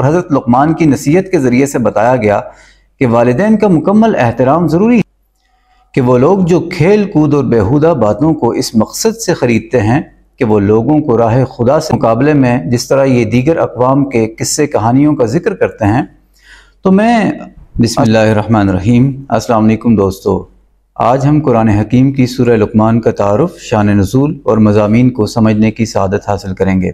اور حضرت لقمان کی نصیحت کے ذریعے سے بتایا گیا کہ والدین کا مکمل احترام ضروری ہے کہ وہ لوگ جو کھیل کود اور بیہودہ باتوں کو اس مقصد سے خریدتے ہیں کہ وہ لوگوں کو راہ خدا سے مقابلے میں جس طرح یہ دیگر اقوام کے قصے کہانیوں کا ذکر کرتے ہیں، تو میں بسم اللہ الرحمن الرحیم۔ السلام علیکم دوستو، آج ہم قرآن حکیم کی سورہ لقمان کا تعارف، شان نزول اور مضامین کو سمجھنے کی سعادت حاصل کریں گے۔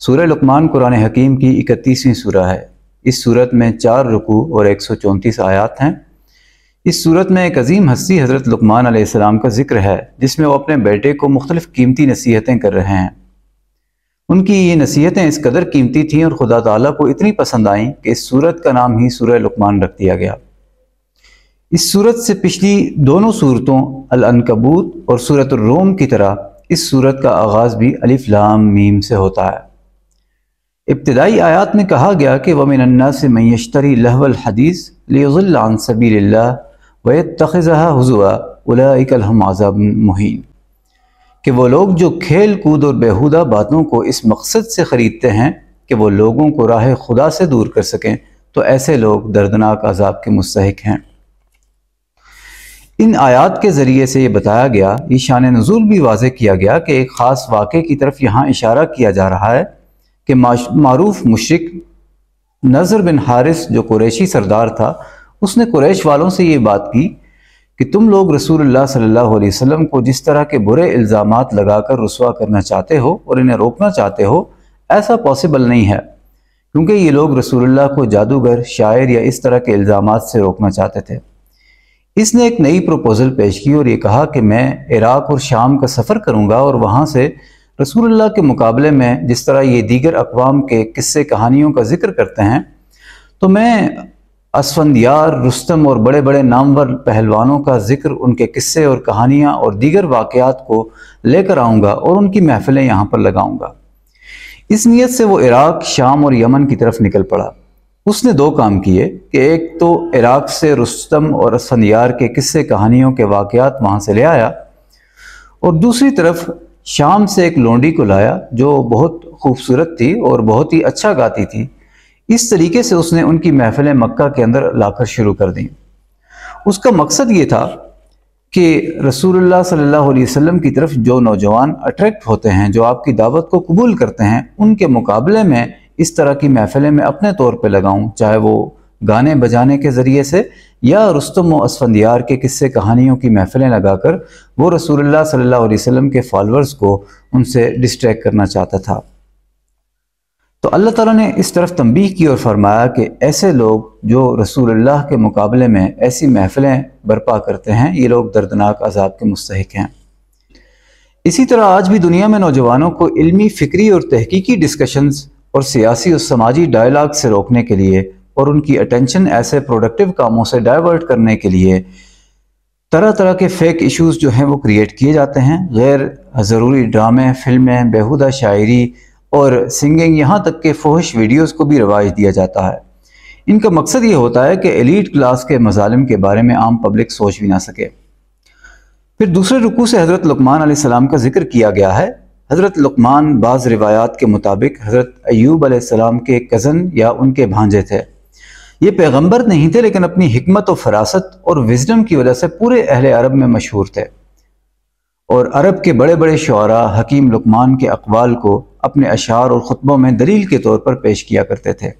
سورہ لقمان قرآن حکیم کی 31ویں سورہ ہے۔ اس سورت میں 4 رکوع اور 134 آیات ہیں۔ اس سورت میں ایک عظیم ہستی حضرت لقمان علیہ السلام کا ذکر ہے، جس میں وہ اپنے بیٹے کو مختلف قیمتی نصیحتیں کر رہے ہیں۔ ان کی یہ نصیحتیں اس قدر قیمتی تھیں اور خدا تعالیٰ کو اتنی پسند آئیں کہ اس سورت کا نام ہی سورہ لقمان رکھ دیا گیا۔ اس سورت سے پچھلی دونوں سورتوں العنکبوت اور سورۃ الروم کی طرح اس سورت کا آغاز بھی الف لام میم سے ہوتا ہے۔ ابتدائی آیات میں کہا گیا کہ وَمِنَ النَّاسِ مَن يَشْتَرِي لَهْوَ الْحَدِيثِ لِيُضِلَّ عَن سَبِيلِ اللَّهِ وَيَتَّخِذَهَا هُزُوًا أُولَٰئِكَ لَهُمْ عَذَابٌ مُّهِينٌ، کہ وہ لوگ جو کھیل کود اور بیہودہ باتوں کو اس مقصد سے خریدتے ہیں کہ وہ لوگوں کو راہ خدا سے دور کر سکیں، تو ایسے لوگ دردناک عذاب کے مستحق ہیں۔ ان آیات کے ذریعے سے یہ بتایا گیا، یہ شان نزول بھی واضح کیا گیا کہ ایک خاص واقعے کی طرف یہاں اشارہ کیا جا رہا ہے کہ معروف مشرک نضر بن حارث جو قریشی سردار تھا، اس نے قریش والوں سے یہ بات کی کہ تم لوگ رسول اللہ صلی اللہ علیہ وسلم کو جس طرح کے برے الزامات لگا کر رسوا کرنا چاہتے ہو اور انہیں روکنا چاہتے ہو، ایسا پاسبل نہیں ہے، کیونکہ یہ لوگ رسول اللہ کو جادوگر، شاعر یا اس طرح کے الزامات سے روکنا چاہتے تھے۔ اس نے ایک نئی پروپوزل پیش کی اور یہ کہا کہ میں عراق اور شام کا سفر کروں گا اور وہاں سے رسول اللہ کے مقابلے میں جس طرح یہ دیگر اقوام کے قصے کہانیوں کا ذکر کرتے ہیں، تو میں اسفندیار، رستم اور بڑے بڑے نامور پہلوانوں کا ذکر، ان کے قصے اور کہانیاں اور دیگر واقعات کو لے کر آؤں گا اور ان کی محفلیں یہاں پر لگاؤں گا۔ اس نیت سے وہ عراق، شام اور یمن کی طرف نکل پڑا۔ اس نے 2 کام کیے کہ ایک تو عراق سے رستم اور اسفندیار کے قصے کہانیوں کے واقعات وہاں سے لے آیا، اور دوسری طرف شام سے ایک لونڈی کو لایا جو بہت خوبصورت تھی اور بہت ہی اچھا گاتی تھی۔ اس طریقے سے اس نے ان کی محفلیں مکہ کے اندر لا کر شروع کر دیں۔ اس کا مقصد یہ تھا کہ رسول اللہ صلی اللہ علیہ وسلم کی طرف جو نوجوان اٹریکٹ ہوتے ہیں، جو آپ کی دعوت کو قبول کرتے ہیں، ان کے مقابلے میں اس طرح کی محفلیں میں اپنے طور پہ لگاؤں، چاہے وہ گانے بجانے کے ذریعے سے یا رستم و اسفندیار کے قصے کہانیوں کی محفلیں لگا کر وہ رسول اللہ صلی اللہ علیہ وسلم کے فالورز کو ان سے ڈسٹریکٹ کرنا چاہتا تھا۔ تو اللہ تعالیٰ نے اس طرف تنبیہ کی اور فرمایا کہ ایسے لوگ جو رسول اللہ کے مقابلے میں ایسی محفلیں برپا کرتے ہیں، یہ لوگ دردناک عذاب کے مستحق ہیں۔ اسی طرح آج بھی دنیا میں نوجوانوں کو علمی، فکری اور تحقیقی ڈسکشنز اور سیاسی اور سماجی ڈائلاگ سے روکنے کے لیے اور ان کی اٹینشن ایسے پروڈکٹیو کاموں سے ڈائیورٹ کرنے کے لیے طرح طرح کے فیک ایشوز جو ہیں وہ کریٹ کیے جاتے ہیں۔ غیر ضروری ڈرامے، فلمیں، بیہودہ شاعری اور سنگنگ، یہاں تک کہ فحش ویڈیوز کو بھی رواج دیا جاتا ہے۔ ان کا مقصد یہ ہوتا ہے کہ ایلیٹ کلاس کے مظالم کے بارے میں عام پبلک سوچ بھی نہ سکے۔ پھر دوسرے رکوع سے حضرت لقمان علیہ السلام کا ذکر کیا گیا ہے۔ حضرت لقمان بعض روایات کے مطابق حضرت ایوب علیہ السلام کے کزن یا ان کے بھانجے تھے۔ یہ پیغمبر نہیں تھے، لیکن اپنی حکمت و فراست اور وزڈم کی وجہ سے پورے اہل عرب میں مشہور تھے، اور عرب کے بڑے بڑے شعراء حکیم لقمان کے اقوال کو اپنے اشعار اور خطبوں میں دلیل کے طور پر پیش کیا کرتے تھے۔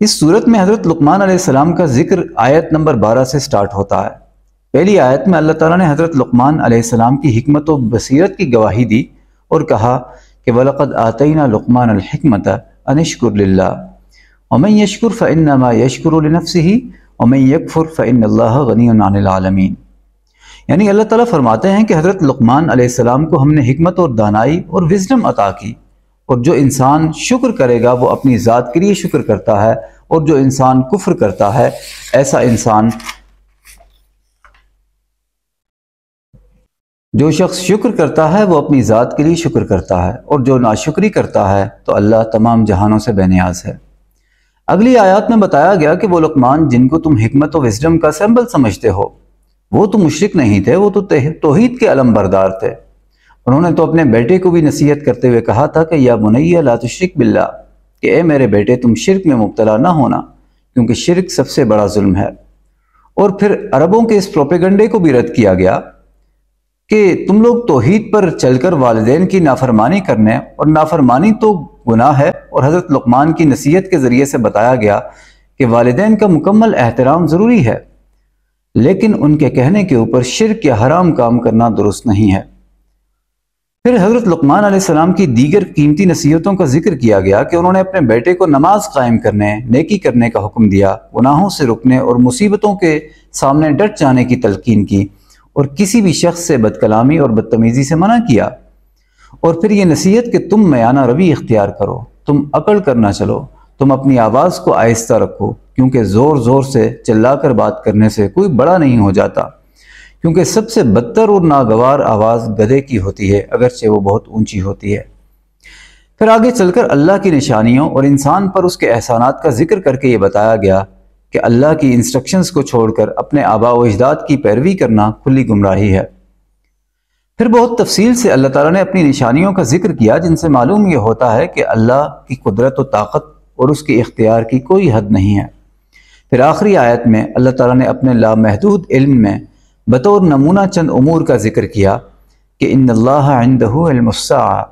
اس صورت میں حضرت لقمان علیہ السلام کا ذکر آیت نمبر 12 سے سٹارٹ ہوتا ہے۔ پہلی آیت میں اللہ تعالیٰ نے حضرت لقمان علیہ السلام کی حکمت و بصیرت کی گواہی دی اور کہا کہ وَلَقَدْ آتَيْنَا لُقْمَانَ الْحِكْمَةَ أَنِ اشْكُرْ لِلَّهِ وَمَنْ يَشْكُرْ فَإِنَّمَا يَشْكُرُ لِنَفْسِهِ وَمَنْ يَكْفُرْ فَإِنَّ اللَّهَ غَنِيٌّ عَنِ الْعَالَمِينَ، یعنی اللہ تعالیٰ فرماتے ہیں کہ حضرت لقمان علیہ السلام کو ہم نے حکمت اور دانائی اور وزڈم عطا کی، اور جو انسان شکر کرے گا وہ اپنی ذات کے لیے شکر کرتا ہے، اور جو انسان کفر کرتا ہے ایسا انسان، جو شخص شکر کرتا ہے وہ اپنی ذات کے لیے شکر کرتا ہے، اور جو ناشکری کرتا ہے تو اللہ تمام جہانوں سے بے نیاز ہے۔ اگلی آیات میں بتایا گیا کہ وہ لقمان جن کو تم حکمت و وزڈم کا سمبل سمجھتے ہو، وہ تو مشرک نہیں تھے، وہ تو توحید کے علم بردار تھے۔ انہوں نے تو اپنے بیٹے کو بھی نصیحت کرتے ہوئے کہا تھا کہ یا بنی لا تشرک باللہ، کہ اے میرے بیٹے تم شرک میں مبتلا نہ ہونا، کیونکہ شرک سب سے بڑا ظلم ہے۔ اور پھر عربوں کے اس پروپیگنڈے کو بھی رد کیا گیا کہ تم لوگ توحید پر چل کر والدین کی نافرمانی کرنے، اور نافرمانی تو گناہ ہے، اور حضرت لقمان کی نصیحت کے ذریعے سے بتایا گیا کہ والدین کا مکمل احترام ضروری ہے، لیکن ان کے کہنے کے اوپر شرک یا حرام کام کرنا درست نہیں ہے۔ پھر حضرت لقمان علیہ السلام کی دیگر قیمتی نصیحتوں کا ذکر کیا گیا کہ انہوں نے اپنے بیٹے کو نماز قائم کرنے، نیکی کرنے کا حکم دیا، گناہوں سے رکنے اور مصیبتوں کے سامنے ڈٹ جانے کی تلقین کی، اور کسی بھی شخص سے بد کلامی اور بدتمیزی سے منع کیا۔ اور پھر یہ نصیحت کہ تم میانہ روی اختیار کرو، تم اکڑ کر نہ چلو، تم اپنی آواز کو آہستہ رکھو، کیونکہ زور زور سے چلا کر بات کرنے سے کوئی بڑا نہیں ہو جاتا، کیونکہ سب سے بدتر اور ناگوار آواز گدھے کی ہوتی ہے، اگرچہ وہ بہت اونچی ہوتی ہے۔ پھر آگے چل کر اللہ کی نشانیوں اور انسان پر اس کے احسانات کا ذکر کر کے یہ بتایا گیا کہ اللہ کی انسٹرکشنز کو چھوڑ کر اپنے آباء و اجداد کی پیروی کرنا کھلی گمراہی ہے۔ پھر بہت تفصیل سے اللہ تعالیٰ نے اپنی نشانیوں کا ذکر کیا، جن سے معلوم یہ ہوتا ہے کہ اللہ کی قدرت و طاقت اور اس کے اختیار کی کوئی حد نہیں ہے۔ پھر آخری آیت میں اللہ تعالیٰ نے اپنے لامحدود علم میں بطور نمونہ چند امور کا ذکر کیا کہ ان اللہ عنده علم الساعة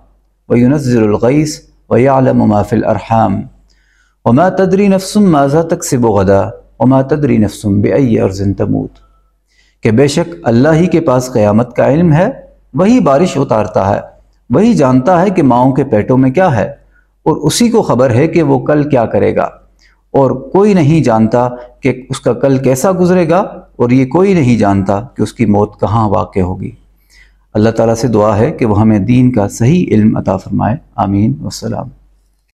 وينزل الغیث ويعلم ما في الارحام وما تدری نفس ماذا تکسب غدا وما تدری نفس بأي ارض تموت، کہ بے شک اللہ ہی کے پاس قیامت کا علم ہے، وہی بارش اتارتا ہے، وہی جانتا ہے کہ ماؤں کے پیٹوں میں کیا ہے، اور اسی کو خبر ہے کہ وہ کل کیا کرے گا، اور کوئی نہیں جانتا کہ اس کا کل کیسا گزرے گا، اور یہ کوئی نہیں جانتا کہ اس کی موت کہاں واقع ہوگی۔ اللہ تعالیٰ سے دعا ہے کہ وہ ہمیں دین کا صحیح علم عطا فرمائے۔ آمین والسلام۔